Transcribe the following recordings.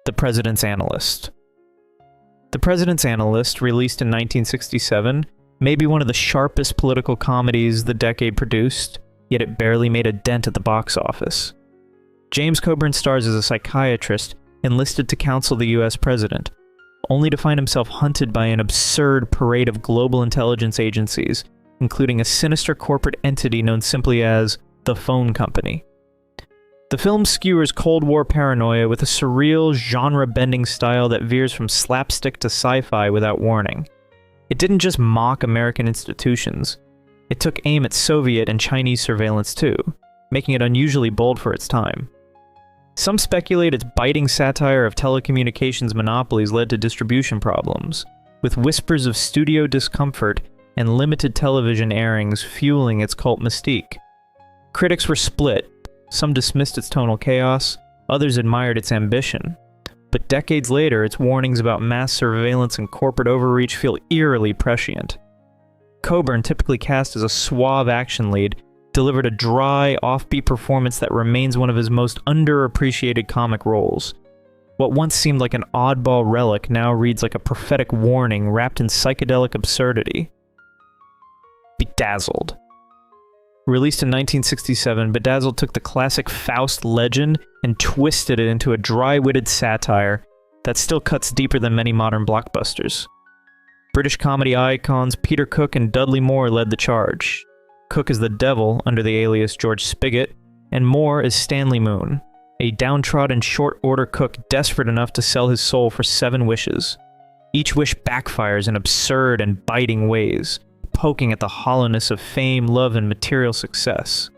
The Presidents Analyst. The Presidents Analyst, released in 1967, may be one of the sharpest political comedies the decade produced, yet it barely made a dent at the box office. James Coburn stars as a psychiatrist enlisted to counsel the US president, only to find himself hunted by an absurd parade of global intelligence agencies, including a sinister corporate entity known simply as the Phone Company. The film skewers Cold War paranoia with a surreal, genre-bending style that veers from slapstick to sci-fi without warning. It didn't just mock American institutions, it took aim at Soviet and Chinese surveillance too, making it unusually bold for its time. Some speculate its biting satire of telecommunications monopolies led to distribution problems, with whispers of studio discomfort and limited television airings fueling its cult mystique. Critics were split. Some dismissed its tonal chaos, others admired its ambition. But decades later, its warnings about mass surveillance and corporate overreach feel eerily prescient. Coburn, typically cast as a suave action lead, delivered a dry, offbeat performance that remains one of his most underappreciated comic roles. What once seemed like an oddball relic now reads like a prophetic warning wrapped in psychedelic absurdity. Bedazzled. Released in 1967, Bedazzled took the classic Faust legend and twisted it into a dry-witted satire that still cuts deeper than many modern blockbusters. British comedy icons Peter Cook and Dudley Moore led the charge. Cook is the devil under the alias George Spigot, and Moore is Stanley Moon, a downtrodden short-order cook desperate enough to sell his soul for 7 wishes. Each wish backfires in absurd and biting ways, poking at the hollowness of fame, love, and material success.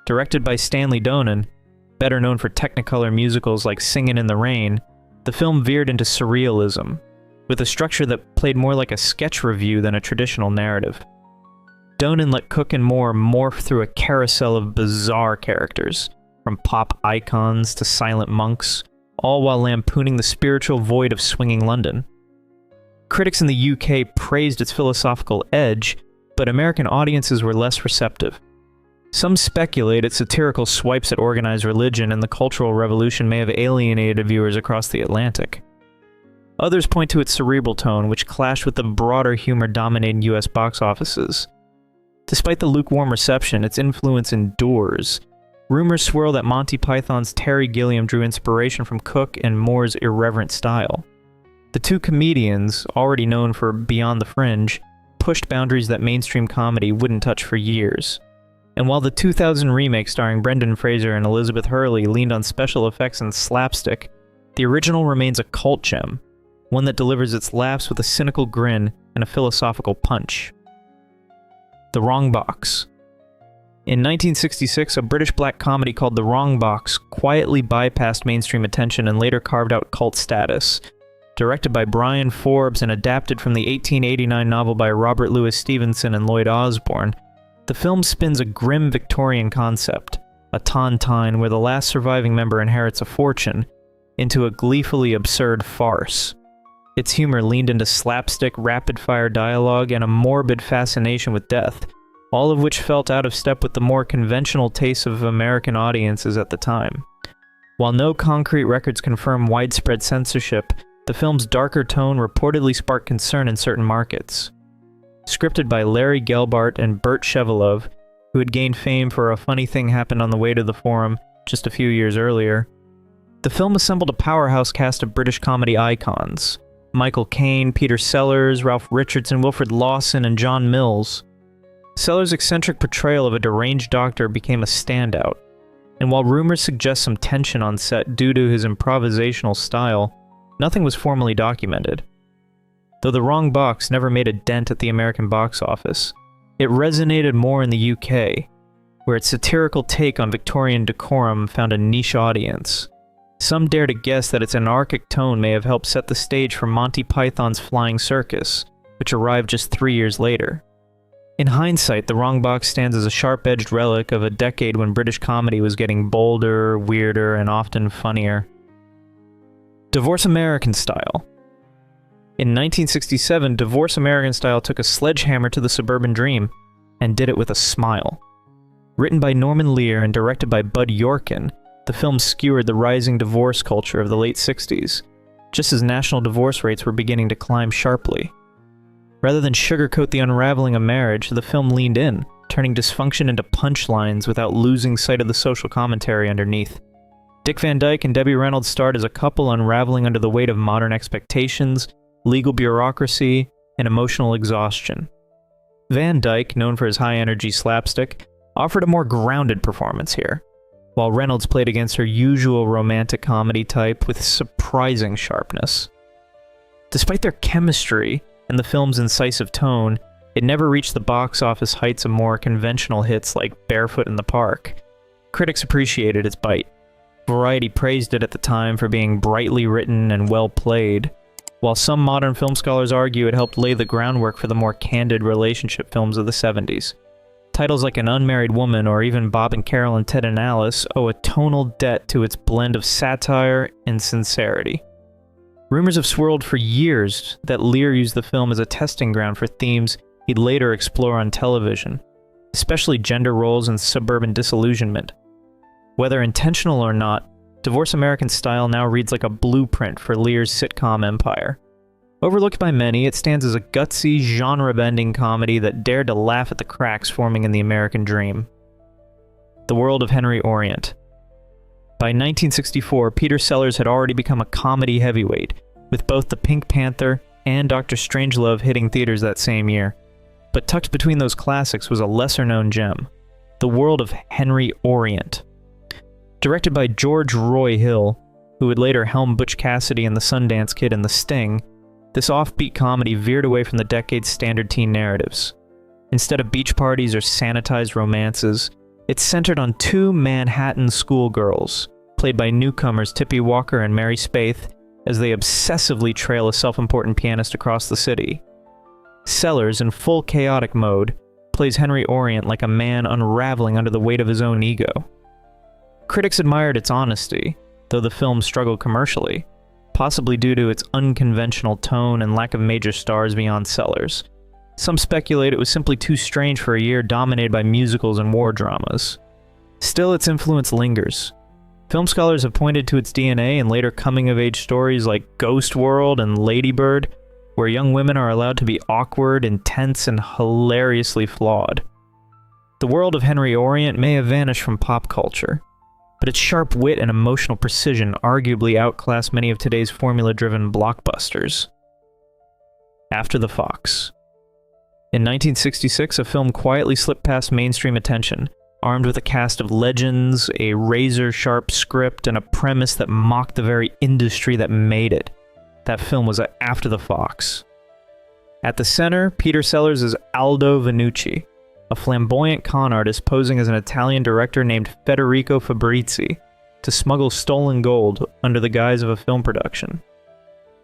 Directed by Stanley Donen, better known for Technicolor musicals like Singin' in the Rain, the film veered into surrealism, with a structure that played more like a sketch review than a traditional narrative. Donen let Cook and Moore morph through a carousel of bizarre characters, from pop icons to silent monks, all while lampooning the spiritual void of swinging London. Critics in the UK praised its philosophical edge, but American audiences were less receptive. Some speculate its satirical swipes at organized religion and the Cultural Revolution may have alienated viewers across the Atlantic. Others point to its cerebral tone, which clashed with the broader humor dominating US box offices. Despite the lukewarm reception, its influence endures. Rumors swirl that Monty Python's Terry Gilliam drew inspiration from Cook and Moore's irreverent style. The two comedians, already known for Beyond the Fringe, pushed boundaries that mainstream comedy wouldn't touch for years. And while the 2000 remake starring Brendan Fraser and Elizabeth Hurley leaned on special effects and slapstick, the original remains a cult gem, one that delivers its laughs with a cynical grin and a philosophical punch. The Wrong Box. In 1966, a British black comedy called The Wrong Box quietly bypassed mainstream attention and later carved out cult status. Directed by Brian Forbes and adapted from the 1889 novel by Robert Louis Stevenson and Lloyd Osbourne, the film spins a grim Victorian concept, a tontine where the last surviving member inherits a fortune, into a gleefully absurd farce. Its humor leaned into slapstick, rapid-fire dialogue, and a morbid fascination with death, all of which felt out of step with the more conventional tastes of American audiences at the time. While no concrete records confirm widespread censorship, the film's darker tone reportedly sparked concern in certain markets. Scripted by Larry Gelbart and Burt Shevelove, who had gained fame for A Funny Thing Happened on the Way to the Forum just a few years earlier, the film assembled a powerhouse cast of British comedy icons: Michael Caine, Peter Sellers, Ralph Richardson, Wilfred Lawson, and John Mills. Sellers' eccentric portrayal of a deranged doctor became a standout, and while rumors suggest some tension on set due to his improvisational style, nothing was formally documented. Though The Wrong Box never made a dent at the American box office, it resonated more in the UK, where its satirical take on Victorian decorum found a niche audience. Some dare to guess that its anarchic tone may have helped set the stage for Monty Python's Flying Circus, which arrived just 3 years later. In hindsight, The Wrong Box stands as a sharp-edged relic of a decade when British comedy was getting bolder, weirder, and often funnier. Divorce American Style. In 1967, Divorce American Style took a sledgehammer to the suburban dream, and did it with a smile. Written by Norman Lear and directed by Bud Yorkin, The film skewered the rising divorce culture of the late 60s, just as national divorce rates were beginning to climb sharply. Rather than sugarcoat the unraveling of marriage, the film leaned in, turning dysfunction into punchlines without losing sight of the social commentary underneath. Dick Van Dyke and Debbie Reynolds starred as a couple unraveling under the weight of modern expectations, legal bureaucracy, and emotional exhaustion. Van Dyke, known for his high-energy slapstick, offered a more grounded performance here, while Reynolds played against her usual romantic comedy type with surprising sharpness. Despite their chemistry and the film's incisive tone, it never reached the box office heights of more conventional hits like Barefoot in the Park. Critics appreciated its bite. Variety praised it at the time for being brightly written and well played, while some modern film scholars argue it helped lay the groundwork for the more candid relationship films of the 70s. Titles like An Unmarried Woman or even Bob and Carol and Ted and Alice owe a tonal debt to its blend of satire and sincerity. Rumors have swirled for years that Lear used the film as a testing ground for themes he'd later explore on television, especially gender roles and suburban disillusionment. Whether intentional or not, Divorce American Style now reads like a blueprint for Lear's sitcom empire. Overlooked by many, it stands as a gutsy, genre-bending comedy that dared to laugh at the cracks forming in the American dream. The world of Henry Orient. By 1964, Peter Sellers had already become a comedy heavyweight, with both The Pink Panther and Dr. Strangelove hitting theaters that same year. But tucked between those classics was a lesser-known gem, The World of Henry Orient. Directed by George Roy Hill, who would later helm Butch Cassidy and the Sundance Kid in The Sting, this offbeat comedy veered away from the decade's standard teen narratives. Instead of beach parties or sanitized romances, it's centered on two Manhattan schoolgirls, played by newcomers Tippy Walker and Mary Spaeth, as they obsessively trail a self-important pianist across the city. Sellers, in full chaotic mode, plays Henry Orient like a man unraveling under the weight of his own ego. Critics admired its honesty, though the film struggled commercially, possibly due to its unconventional tone and lack of major stars beyond Sellers. Some speculate it was simply too strange for a year dominated by musicals and war dramas. Still, its influence lingers. Film scholars have pointed to its DNA in later coming-of-age stories like Ghost World and Lady Bird, where young women are allowed to be awkward, intense, and hilariously flawed. The world of Henry Orient may have vanished from pop culture, but its sharp wit and emotional precision arguably outclass many of today's formula-driven blockbusters. After the Fox. In 1966, a film quietly slipped past mainstream attention, armed with a cast of legends, a razor-sharp script, and a premise that mocked the very industry that made it. That film was After the Fox. At the center, Peter Sellers is Aldo Vannucci, a flamboyant con artist posing as an Italian director named Federico Fabrizi to smuggle stolen gold under the guise of a film production.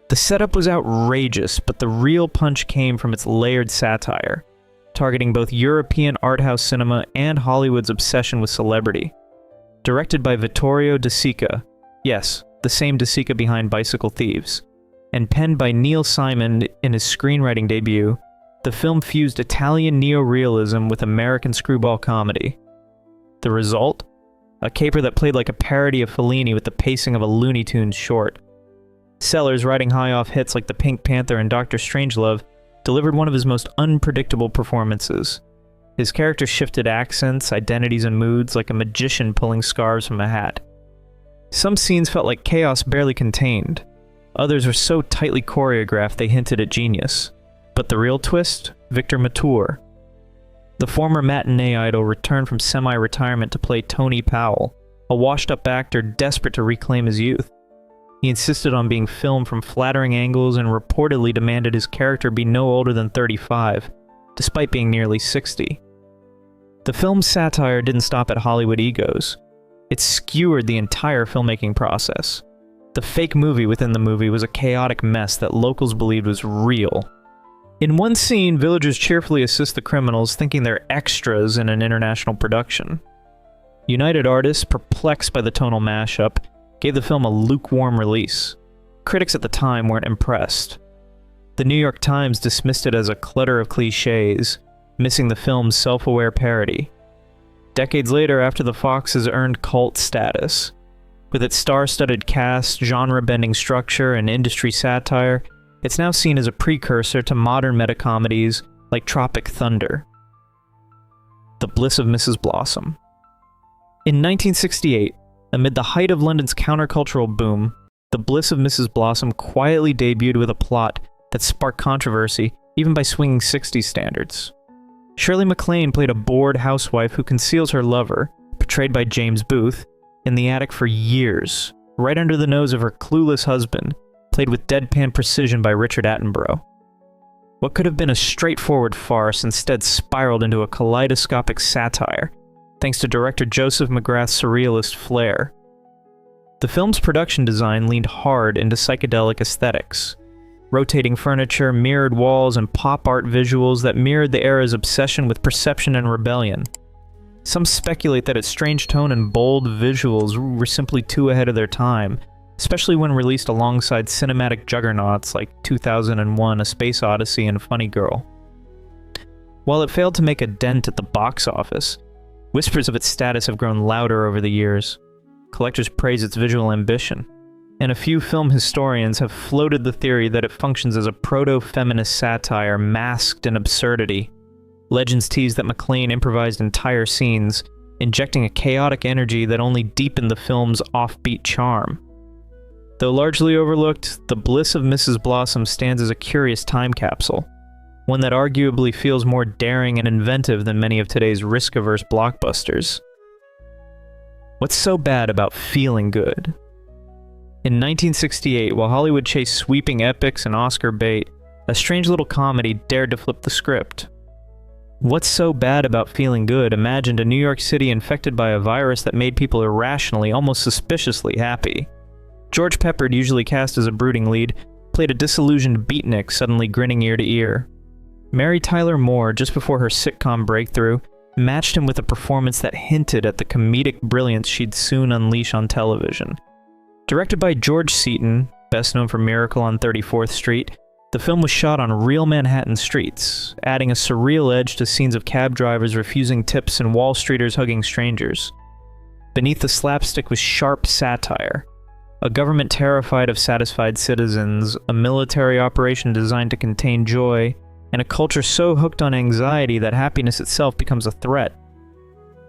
The setup was outrageous, but the real punch came from its layered satire, targeting both European art house cinema and Hollywood's obsession with celebrity. Directed by Vittorio De Sica, yes, the same De Sica behind Bicycle Thieves, and penned by Neil Simon in his screenwriting debut, the film fused Italian neorealism with American screwball comedy. The result? A caper that played like a parody of Fellini with the pacing of a Looney Tunes short. Sellers, riding high off hits like The Pink Panther and Dr. Strangelove, delivered one of his most unpredictable performances. His character shifted accents, identities, and moods like a magician pulling scarves from a hat. Some scenes felt like chaos barely contained. Others were so tightly choreographed they hinted at genius. But the real twist? Victor Mature. The former matinee idol returned from semi-retirement to play Tony Powell, a washed-up actor desperate to reclaim his youth. He insisted on being filmed from flattering angles and reportedly demanded his character be no older than 35, despite being nearly 60. The film's satire didn't stop at Hollywood egos. It skewered the entire filmmaking process. The fake movie within the movie was a chaotic mess that locals believed was real. In one scene, villagers cheerfully assist the criminals, thinking they're extras in an international production. United Artists, perplexed by the tonal mashup, gave the film a lukewarm release. Critics at the time weren't impressed. The New York Times dismissed it as a clutter of cliches, missing the film's self-aware parody. Decades later, After the Fox has earned cult status, With its star-studded cast, genre-bending structure, and industry satire, it's now seen as a precursor to modern meta-comedies like Tropic Thunder. The Bliss of Mrs Blossom. In 1968, amid the height of London's countercultural boom, The Bliss of Mrs Blossom quietly debuted with a plot that sparked controversy even by swinging 60s standards. Shirley MacLaine played a bored housewife who conceals her lover, portrayed by James Booth, in the attic for years, right under the nose of her clueless husband, played with deadpan precision by Richard Attenborough. What could have been a straightforward farce instead spiraled into a kaleidoscopic satire, thanks to director Joseph McGrath's surrealist flair. The film's production design leaned hard into psychedelic aesthetics, rotating furniture, mirrored walls, and pop art visuals that mirrored the era's obsession with perception and rebellion. Some speculate that its strange tone and bold visuals were simply too ahead of their time, especially when released alongside cinematic juggernauts like 2001: A Space Odyssey and Funny Girl. While it failed to make a dent at the box office, whispers of its status have grown louder over the years. Collectors praise its visual ambition, and a few film historians have floated the theory that it functions as a proto-feminist satire masked in absurdity. Legends tease that MacLaine improvised entire scenes, injecting a chaotic energy that only deepened the film's offbeat charm. Though largely overlooked, The Bliss of Mrs Blossom stands as a curious time capsule, one that arguably feels more daring and inventive than many of today's risk-averse blockbusters. What's so bad about feeling good? In 1968, while Hollywood chased sweeping epics and Oscar bait, a strange little comedy dared to flip the script. What's so bad about feeling good imagined a New York City infected by a virus that made people irrationally, almost suspiciously happy. George Peppard, usually cast as a brooding lead, played a disillusioned beatnik suddenly grinning ear to ear. Mary Tyler Moore, just before her sitcom breakthrough, matched him with a performance that hinted at the comedic brilliance she'd soon unleash on television. Directed by George Seaton, best known for Miracle on 34th Street, the film was shot on real Manhattan streets, adding a surreal edge to scenes of cab drivers refusing tips and Wall Streeters hugging strangers. Beneath the slapstick was sharp satire. A government terrified of satisfied citizens, a military operation designed to contain joy, and a culture so hooked on anxiety that happiness itself becomes a threat.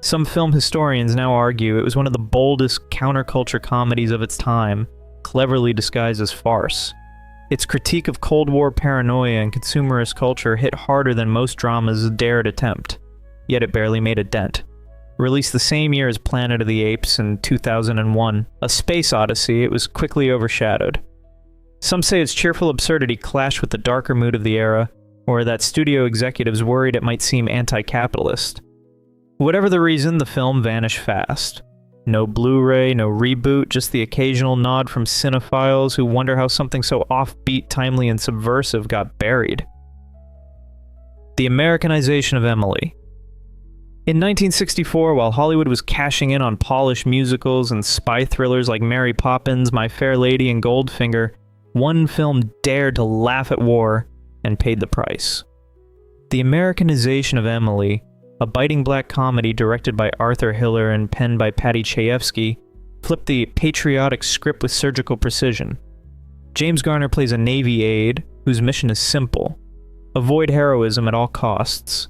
Some film historians now argue it was one of the boldest counterculture comedies of its time, cleverly disguised as farce. Its critique of Cold War paranoia and consumerist culture hit harder than most dramas dared attempt, yet it barely made a dent. Released the same year as Planet of the Apes in 2001, A Space Odyssey, it was quickly overshadowed. Some say its cheerful absurdity clashed with the darker mood of the era, or that studio executives worried it might seem anti-capitalist. Whatever the reason, the film vanished fast. No Blu-ray, no reboot, just the occasional nod from cinephiles who wonder how something so offbeat, timely, and subversive got buried. The Americanization of Emily. In 1964, while Hollywood was cashing in on polished musicals and spy thrillers like Mary Poppins, My Fair Lady, and Goldfinger, one film dared to laugh at war and paid the price. The Americanization of Emily, a biting black comedy directed by Arthur Hiller and penned by Paddy Chayefsky, flipped the patriotic script with surgical precision. James Garner plays a Navy aide whose mission is simple: avoid heroism at all costs.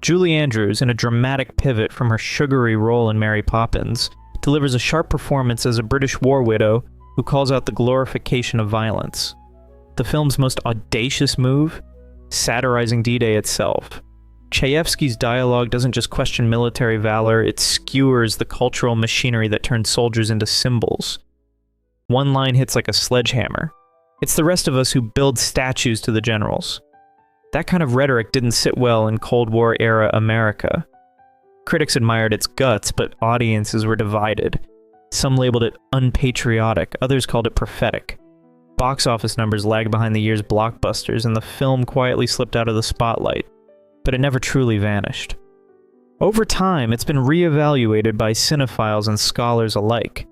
Julie Andrews, in a dramatic pivot from her sugary role in Mary Poppins, delivers a sharp performance as a British war widow who calls out the glorification of violence. The film's most audacious move? Satirizing D-Day itself. Chayefsky's dialogue doesn't just question military valor, it skewers the cultural machinery that turns soldiers into symbols. One line hits like a sledgehammer. It's the rest of us who build statues to the generals. That kind of rhetoric didn't sit well in Cold War-era America. Critics admired its guts, but audiences were divided. Some labeled it unpatriotic, others called it prophetic. Box office numbers lagged behind the year's blockbusters, and the film quietly slipped out of the spotlight, but it never truly vanished. Over time, it's been re-evaluated by cinephiles and scholars alike,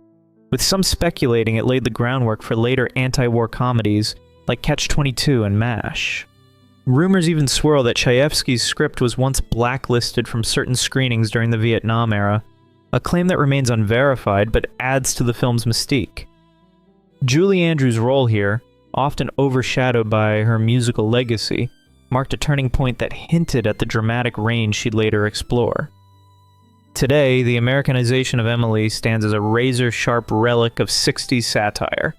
with some speculating it laid the groundwork for later anti-war comedies like Catch-22 and MASH. Rumors even swirl that Chayefsky's script was once blacklisted from certain screenings during the Vietnam era, a claim that remains unverified but adds to the film's mystique. Julie Andrews' role here, often overshadowed by her musical legacy, marked a turning point that hinted at the dramatic range she'd later explore. Today, the Americanization of Emily stands as a razor-sharp relic of 60s satire,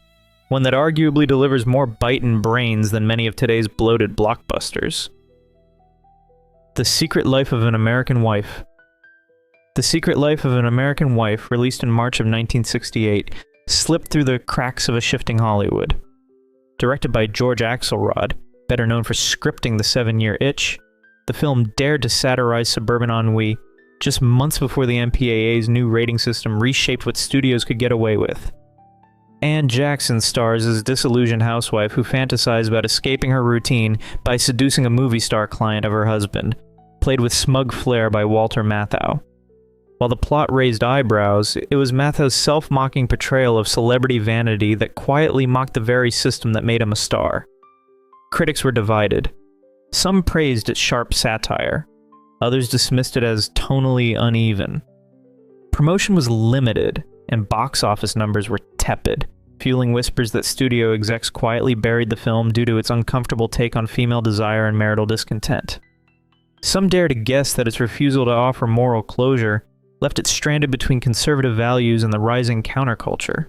one that arguably delivers more bite and brains than many of today's bloated blockbusters. The Secret Life of an American Wife. The Secret Life of an American Wife, released in March of 1968, slipped through the cracks of a shifting Hollywood. Directed by George Axelrod, better known for scripting The 7-Year Itch, the film dared to satirize suburban ennui just months before the MPAA's new rating system reshaped what studios could get away with. Ann Jackson stars as a disillusioned housewife who fantasized about escaping her routine by seducing a movie star client of her husband, played with smug flair by Walter Matthau. While the plot raised eyebrows, it was Matthau's self-mocking portrayal of celebrity vanity that quietly mocked the very system that made him a star. Critics were divided. Some praised its sharp satire. Others dismissed it as tonally uneven. Promotion was limited, and box office numbers were tepid, fueling whispers that studio execs quietly buried the film due to its uncomfortable take on female desire and marital discontent. Some dare to guess that its refusal to offer moral closure left it stranded between conservative values and the rising counterculture.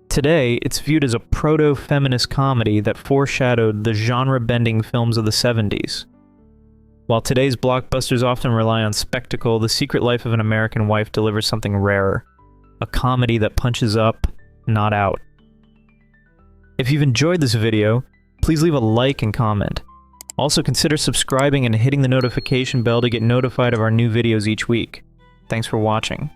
Today, it's viewed as a proto-feminist comedy that foreshadowed the genre-bending films of the 70s. While today's blockbusters often rely on spectacle, The Secret Life of an American Wife delivers something rarer. A comedy that punches up, not out. If you've enjoyed this video, please leave a like and comment. Also consider subscribing and hitting the notification bell to get notified of our new videos each week. Thanks for watching.